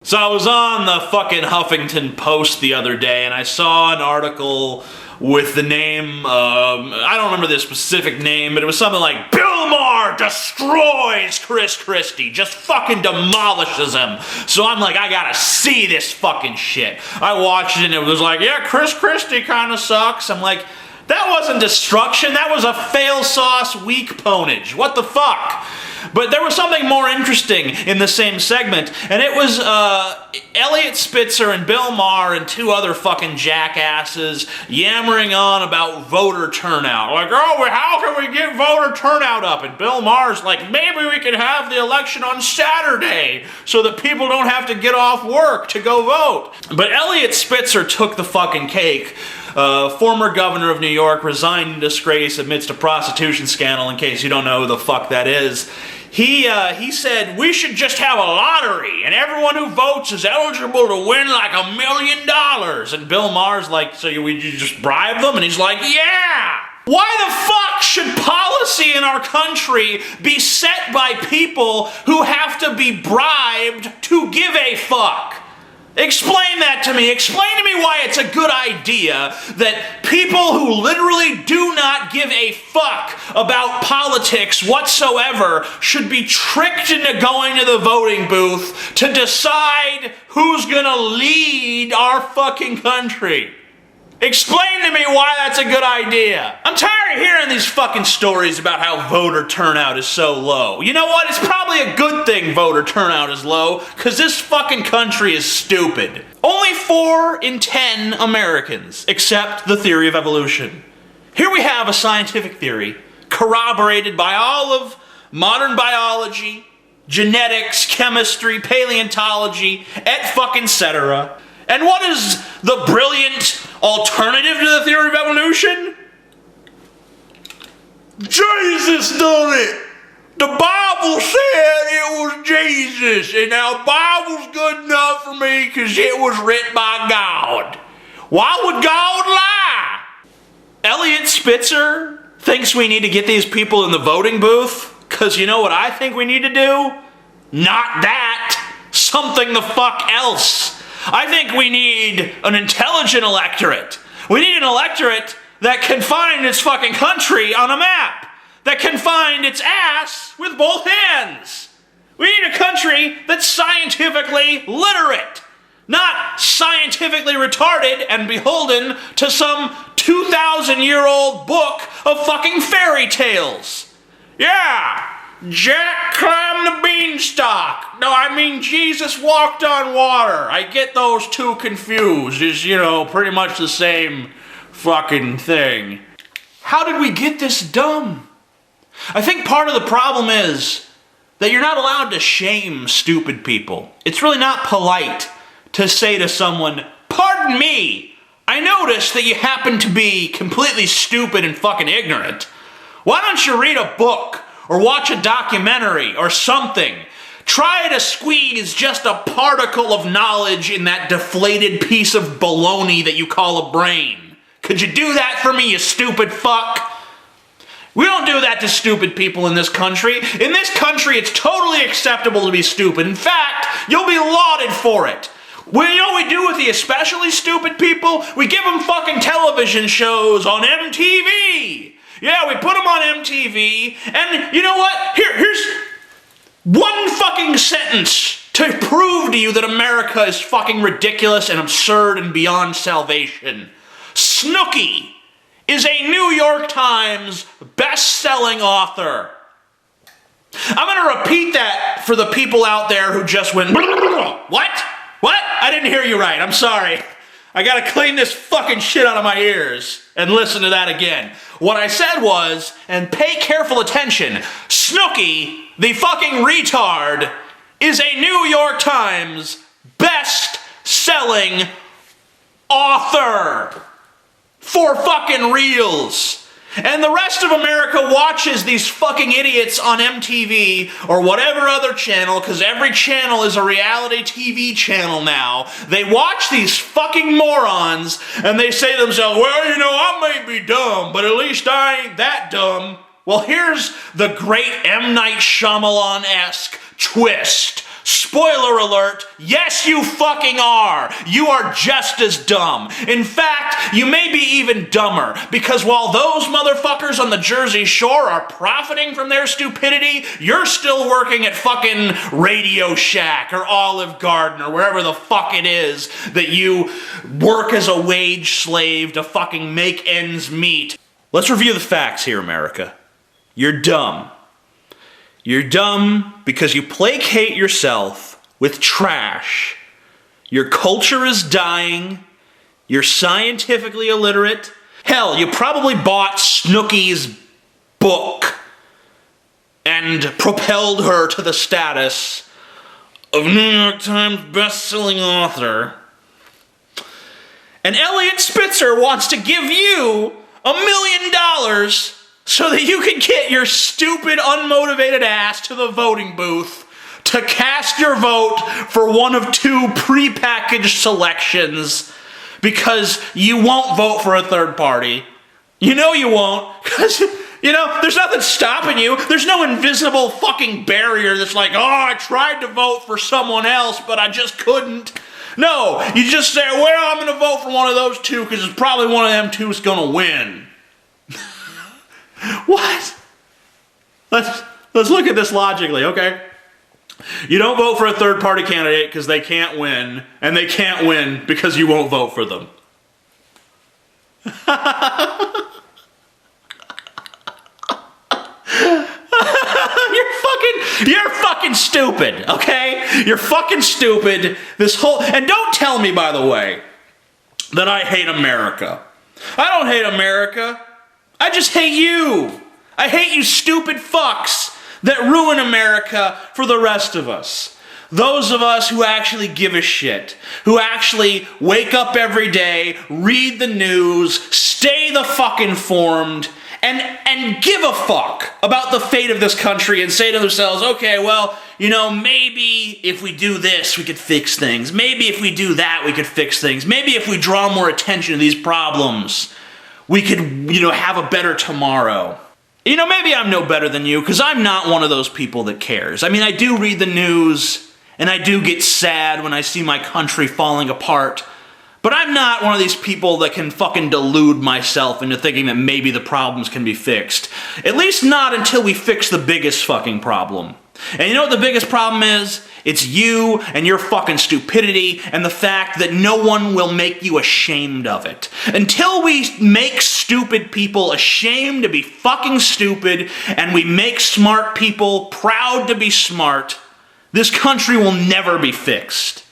So I was on the fucking Huffington Post the other day and I saw an article with the name, I don't remember the specific name, but it was something like, Bill Maher destroys Chris Christie, just fucking demolishes him. So I'm like, I gotta see this fucking shit. I watched it and it was like, yeah, Chris Christie kinda sucks. I'm like, that wasn't destruction, that was a fail sauce weak ponage. What the fuck? But there was something more interesting in the same segment, and it was Eliot Spitzer and Bill Maher and two other fucking jackasses yammering on about voter turnout. Like, oh, how can we get voter turnout up? And Bill Maher's like, maybe we can have the election on Saturday so that people don't have to get off work to go vote. But Eliot Spitzer took the fucking cake. Former governor of New York, resigned in disgrace amidst a prostitution scandal, in case you don't know who the fuck that is. He said, we should just have a lottery, and everyone who votes is eligible to win like $1 million. And Bill Maher's like, so you just bribe them? And he's like, yeah! Why the fuck should policy in our country be set by people who have to be bribed to give a fuck? Explain that to me. Explain to me why it's a good idea that people who literally do not give a fuck about politics whatsoever should be tricked into going to the voting booth to decide who's gonna lead our fucking country. Explain to me why that's a good idea. I'm tired of hearing these fucking stories about how voter turnout is so low. You know what? It's probably a good thing voter turnout is low, because this fucking country is stupid. Only 4 in 10 Americans accept the theory of evolution. Here we have a scientific theory corroborated by all of modern biology, genetics, chemistry, paleontology, et fucking cetera. And what is the brilliant alternative to the theory of evolution? Jesus done it! The Bible said it was Jesus, and now the Bible's good enough for me because it was written by God. Why would God lie? Eliot Spitzer thinks we need to get these people in the voting booth, because you know what I think we need to do? Not that. Something the fuck else. I think we need an intelligent electorate. We need an electorate that can find its fucking country on a map. That can find its ass with both hands. We need a country that's scientifically literate. Not scientifically retarded and beholden to some 2,000-year-old book of fucking fairy tales. Yeah! Jack climbed the beanstalk. No, I mean Jesus walked on water. I get those two confused. It's, you know, pretty much the same fucking thing. How did we get this dumb? I think part of the problem is that you're not allowed to shame stupid people. It's really not polite to say to someone, pardon me, I noticed that you happen to be completely stupid and fucking ignorant. Why don't you read a book? Or watch a documentary, or something. Try to squeeze just a particle of knowledge in that deflated piece of baloney that you call a brain. Could you do that for me, you stupid fuck? We don't do that to stupid people in this country. In this country, it's totally acceptable to be stupid. In fact, you'll be lauded for it. Well, you know what we do with the especially stupid people? We give them fucking television shows on MTV. Yeah, we put them on MTV, and you know what? Here's one fucking sentence to prove to you that America is fucking ridiculous and absurd and beyond salvation. Snooki is a New York Times best-selling author. I'm gonna repeat that for the people out there who just went, what? What? I didn't hear you right, I'm sorry. I gotta clean this fucking shit out of my ears and listen to that again. What I said was, and pay careful attention, Snooki, the fucking retard, is a New York Times best-selling author. For fucking reals. And the rest of America watches these fucking idiots on MTV or whatever other channel, because every channel is a reality TV channel now. They watch these fucking morons and they say to themselves, well, you know, I may be dumb, but at least I ain't that dumb. Well, here's the great M. Night Shyamalan-esque twist. Spoiler alert, yes you fucking are. You are just as dumb. In fact, you may be even dumber, because while those motherfuckers on the Jersey Shore are profiting from their stupidity, you're still working at fucking Radio Shack or Olive Garden or wherever the fuck it is that you work as a wage slave to fucking make ends meet. Let's review the facts here, America. You're dumb. You're dumb because you placate yourself with trash. Your culture is dying. You're scientifically illiterate. Hell, you probably bought Snooki's book and propelled her to the status of New York Times best-selling author. And Eliot Spitzer wants to give you $1 million so that you can get your stupid, unmotivated ass to the voting booth to cast your vote for one of two prepackaged selections, because you won't vote for a third party. You know you won't, because, you know, there's nothing stopping you. There's no invisible fucking barrier that's like, oh, I tried to vote for someone else, but I just couldn't. No, you just say, well, I'm going to vote for one of those two because it's probably one of them two is going to win. What? Let's look at this logically, okay? You don't vote for a third-party candidate because they can't win, and they can't win because you won't vote for them. You're fucking stupid, okay? You're fucking stupid. And don't tell me, by the way, that I hate America. I don't hate America. I just hate you. I hate you stupid fucks that ruin America for the rest of us. Those of us who actually give a shit, who actually wake up every day, read the news, stay the fuck informed, and give a fuck about the fate of this country and say to themselves, okay, well, you know, maybe if we do this, we could fix things. Maybe if we do that, we could fix things. Maybe if we draw more attention to these problems, we could, you know, have a better tomorrow. You know, maybe I'm no better than you, because I'm not one of those people that cares. I mean, I do read the news, and I do get sad when I see my country falling apart, but I'm not one of these people that can fucking delude myself into thinking that maybe the problems can be fixed. At least not until we fix the biggest fucking problem. And you know what the biggest problem is? It's you and your fucking stupidity and the fact that no one will make you ashamed of it. Until we make stupid people ashamed to be fucking stupid and we make smart people proud to be smart, this country will never be fixed.